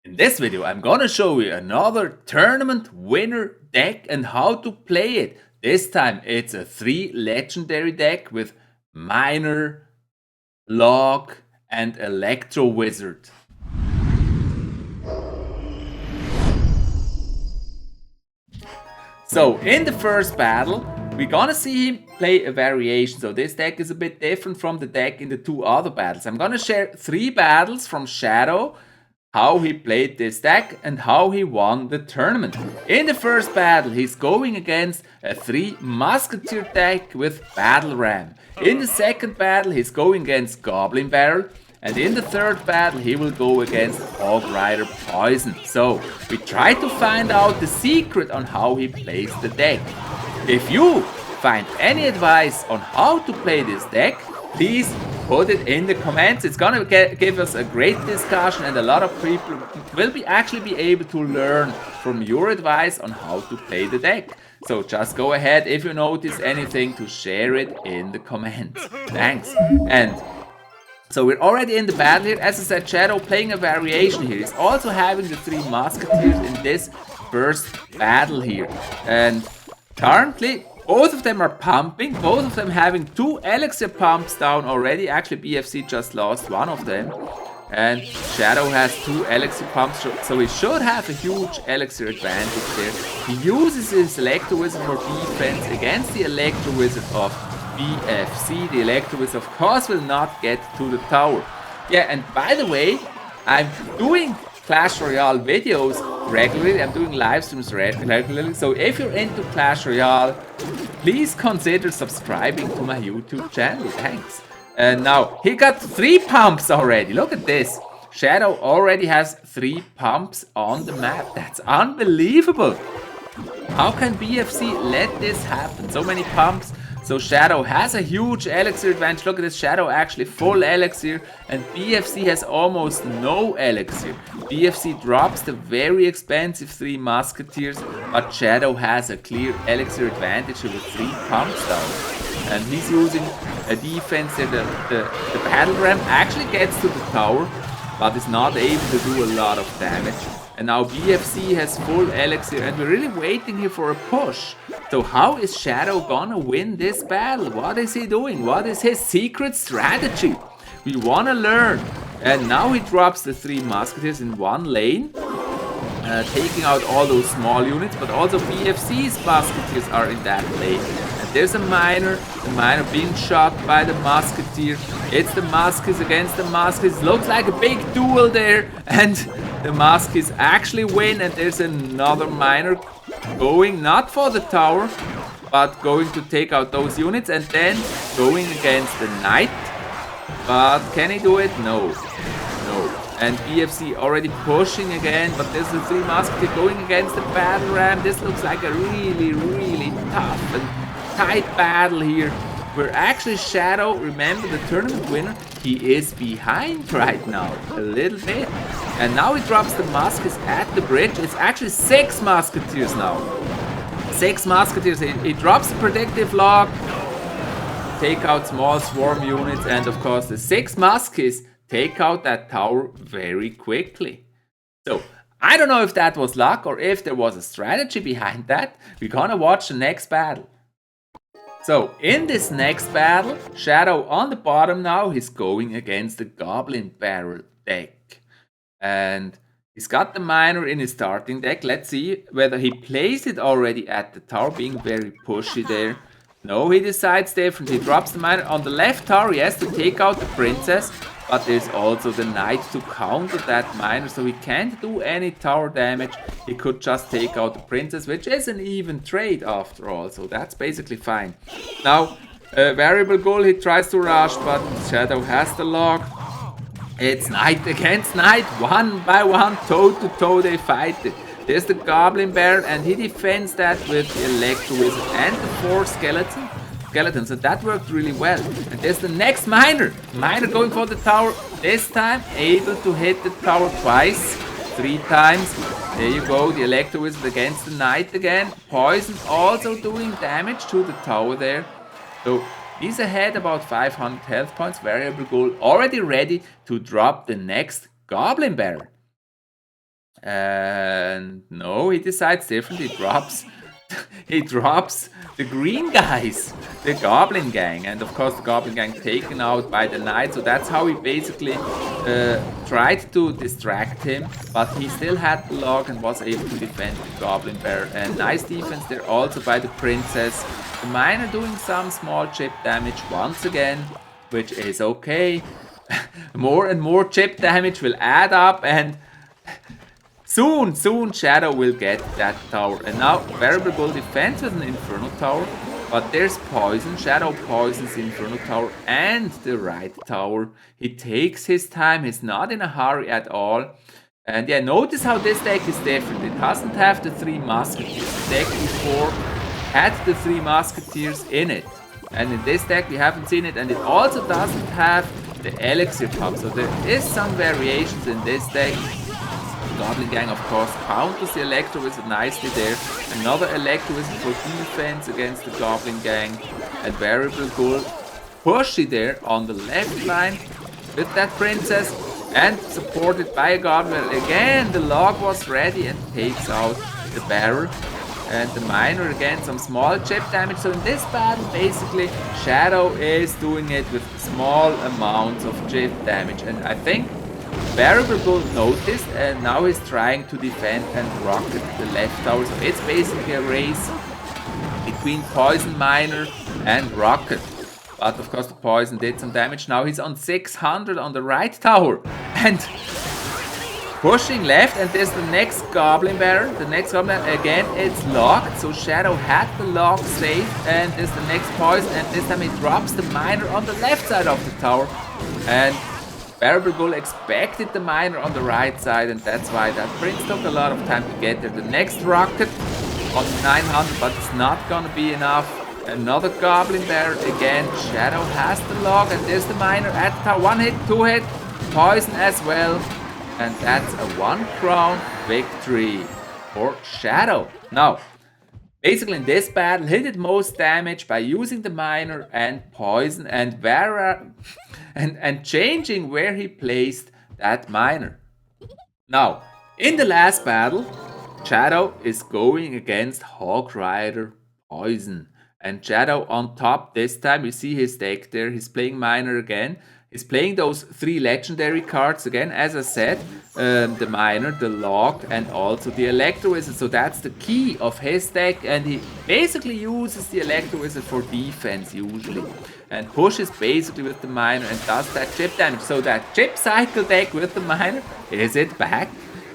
In this video, I'm gonna show you another tournament winner deck and how to play it. This time it's a 3 legendary deck with Miner, Log, and Electro Wizard. So in the first battle, we're gonna see him play a variation. So this deck is a bit different from the deck in the two other battles. I'm gonna share 3 battles from Shadow, how he played this deck and how he won the tournament. In the first battle, he's going against a 3 musketeer deck with battle ram. In the second battle, he's going against Goblin barrel. And in the third battle, he will go against Hog Rider Poison. So, we try to find out the secret on how he plays the deck. If you find any advice on how to play this deck, please put it in the comments. It's gonna give us a great discussion, and a lot of people will actually be able to learn from your advice on how to play the deck. So just go ahead, if you notice anything, to share it in the comments. Thanks. And so we're already in the battle here. As I said, Shadow playing a variation here. He's also having the 3 musketeers in this first battle here. And currently, both of them are pumping, both of them having 2 Elixir pumps down already. Actually, BFC just lost one of them. And Shadow has 2 Elixir pumps, so he should have a huge Elixir advantage there. He uses his Electro Wizard for defense against the Electro Wizard of BFC. The Electro Wizard, of course, will not get to the tower. Yeah, and by the way, I'm doing Clash Royale videos regularly. I'm doing live streams regularly. So if you're into Clash Royale, please consider subscribing to my YouTube channel. Thanks. And now he got 3 pumps already. Look at this. Shadow already has 3 pumps on the map. That's unbelievable. How can BFC let this happen? So many pumps. So Shadow has a huge Elixir advantage. Look at this, Shadow actually full Elixir, and BFC has almost no Elixir. BFC drops the very expensive 3 musketeers, but Shadow has a clear Elixir advantage with 3 pumps down. And he's using a defense that the battle ram actually gets to the tower, but is not able to do a lot of damage. And now BFC has full Elixir, and we're really waiting here for a push. So how is Shadow gonna win this battle? What is he doing? What is his secret strategy? We wanna learn. And now he drops the 3 musketeers in one lane, taking out all those small units, but also BFC's musketeers are in that lane. And there's a miner, the miner being shot by the musketeer. It's the muskets against the muskets. Looks like a big duel there, and the muskets actually win. And there's another miner going not for the tower, but going to take out those units, and then going against the knight. But can he do it? No. And BFC already pushing again, but there's the 3 musketeers going against the battle ram. This looks like a really tough and tight battle here. Where actually Shadow, remember the tournament winner, he is behind right now, a little bit. And now he drops the muskets at the bridge. It's actually 6 musketeers now. 6 musketeers. He drops the predictive log, take out small swarm units, and of course the 6 muskets take out that tower very quickly. So I don't know if that was luck or if there was a strategy behind that. We're gonna watch the next battle. So in this next battle, Shadow on the bottom now, he's going against the Goblin barrel deck. And he's got the miner in his starting deck. Let's see whether he plays it already at the tower, being very pushy there. No, he decides different. He drops the miner on the left tower, he has to take out the princess. But there's also the knight to counter that miner, so he can't do any tower damage. He could just take out the princess, which is an even trade after all, so that's basically fine. Now, variable goal, he tries to rush, but Shadow has the log. It's knight against knight, 1 by 1, toe to toe they fight it. There's the Goblin barrel, and he defends that with the Electro Wizard and the 4 skeletons, and that worked really well. And there's the next miner. Miner going for the tower, this time able to hit the tower twice, 3 times. There you go, the Electro Wizard against the knight again. Poison also doing damage to the tower there. So he's ahead about 500 health points. Variable goal already ready to drop the next Goblin barrel. And no, he decides differently. He drops the green guys, the Goblin gang, and of course the Goblin gang taken out by the knight. So that's how he basically tried to distract him, but he still had the log and was able to defend the Goblin bear. And nice defense there also by the princess. The miner doing some small chip damage once again, which is okay. More and more chip damage will add up, and soon Shadow will get that tower. And now variable defense with an Inferno Tower, but there's poison. Shadow poisons the Inferno Tower and the right tower. He takes his time, he's not in a hurry at all. And yeah, notice how this deck is different. It doesn't have the 3 musketeers. The deck before had the 3 musketeers in it. And in this deck we haven't seen it, and it also doesn't have the Elixir pump. So there is some variations in this deck. Goblin gang, of course, counters the Electro Wizard nicely there. Another Electro Wizard for defense against the Goblin gang. And Variable Bull pushy there on the left line with that princess, and supported by a Goblin. Again, the log was ready and takes out the barrel. And the miner again, some small chip damage. So in this battle, basically, Shadow is doing it with small amounts of chip damage. And I think Variable Bull noticed, and now he's trying to defend and rocket the left tower. So it's basically a race between Poison Miner and Rocket. But of course the Poison did some damage. Now he's on 600 on the right tower. And pushing left, and there's the next Goblin Bearer. The next Goblin, again, it's locked. So Shadow had the lock safe, and there's the next Poison, and this time he drops the Miner on the left side of the tower. And Variable Bull expected the Miner on the right side, and that's why that Prince took a lot of time to get there. The next Rocket on 900, but it's not gonna be enough. Another Goblin Bearer again. Shadow has the log, and there's the Miner at the tower. 1 hit, 2 hit, Poison as well. And that's a 1 crown victory for Shadow. Now, basically in this battle, he did most damage by using the Miner and Poison and and changing where he placed that Miner. Now, in the last battle, Shadow is going against Hawk Rider Poison. And Shadow on top this time. You see his deck there. He's playing Miner again. He's playing those 3 legendary cards again. As I said, the Miner, the Log, and also the Electro Wizard. So that's the key of his deck. And he basically uses the Electro Wizard for defense usually. And pushes basically with the Miner and does that chip damage. So that chip cycle deck with the Miner, is it back?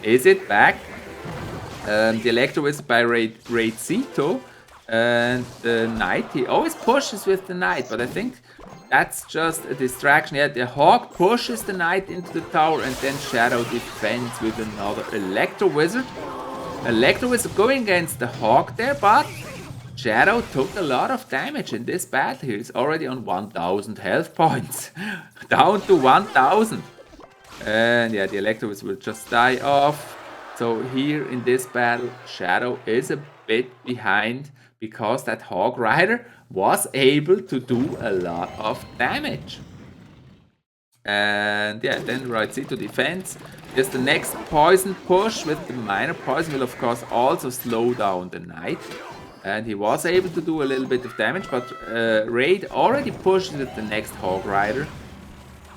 Is it back? The Electro Wizard by Raid Zito. And the Knight, he always pushes with the Knight, but I think that's just a distraction. Yeah, the Hawk pushes the Knight into the tower, and then Shadow defends with another Electro Wizard. Electro Wizard going against the Hawk there, but Shadow took a lot of damage in this battle here. He's already on 1000 health points. Down to 1000. And yeah, the Electro Wizard will just die off. So here in this battle, Shadow is a bit behind, because that Hawk Rider was able to do a lot of damage. And yeah, then right to defense. There's the next Poison push with the Miner. Poison will of course also slow down the Knight. And he was able to do a little bit of damage, but Raid already pushed with the next Hawk Rider.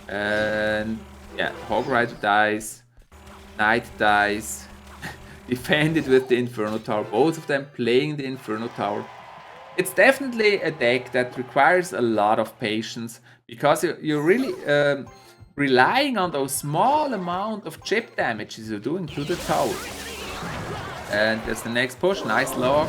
And yeah, Hawk Rider dies. Knight dies. Defended with the Inferno Tower, both of them playing the Inferno Tower. It's definitely a deck that requires a lot of patience, because you're really relying on those small amount of chip damages you're doing to the tower. And there's the next push, nice log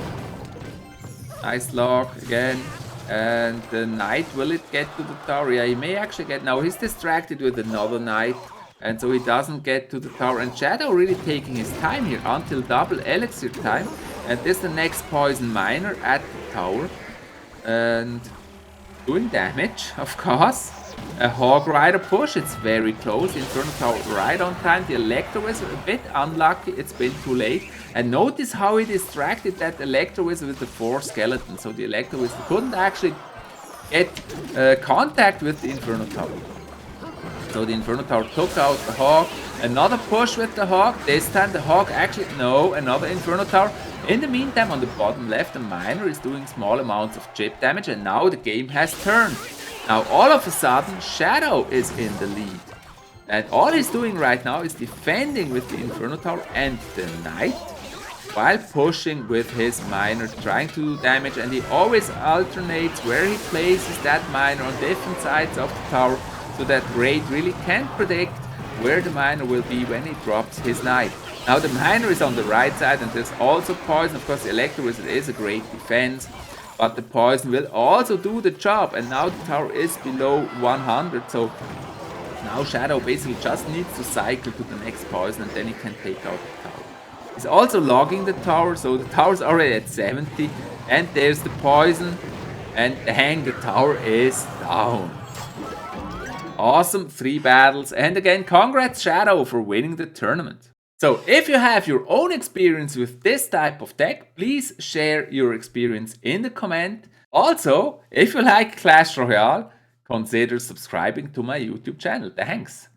again. And the Knight, will it get to the tower? Yeah, he may actually get, now he's distracted with another Knight. And so he doesn't get to the tower. And Shadow really taking his time here until double Elixir time. And this is the next Poison Miner at the tower. And doing damage, of course. A Hawk Rider push, it's very close. Inferno Tower right on time. The Electro Wizard a bit unlucky, it's been too late. And notice how he distracted that Electro Wizard with the 4 skeletons. So the Electro Wizard couldn't actually get contact with the Inferno Tower. So the Inferno Tower took out the Hawk. Another push with the Hawk. This time the Hawk actually, no, another Inferno Tower. In the meantime, on the bottom left, the Miner is doing small amounts of chip damage, and now the game has turned. Now all of a sudden, Shadow is in the lead. And all he's doing right now is defending with the Inferno Tower and the Knight, while pushing with his Miner, trying to do damage, and he always alternates where he places that Miner on different sides of the tower, so that Raid really can't predict where the Miner will be when he drops his Knight. Now the Miner is on the right side, and there's also Poison. Of course, the Electro is a great defense, but the Poison will also do the job, and now the tower is below 100, so now Shadow basically just needs to cycle to the next Poison, and then he can take out the tower. He's also logging the tower, so the tower's already at 70, and there's the Poison, and dang, the tower is down. Awesome, 3 battles, and again, congrats Shadow for winning the tournament. So if you have your own experience with this type of deck, please share your experience in the comment. Also, if you like Clash Royale, consider subscribing to my YouTube channel. Thanks.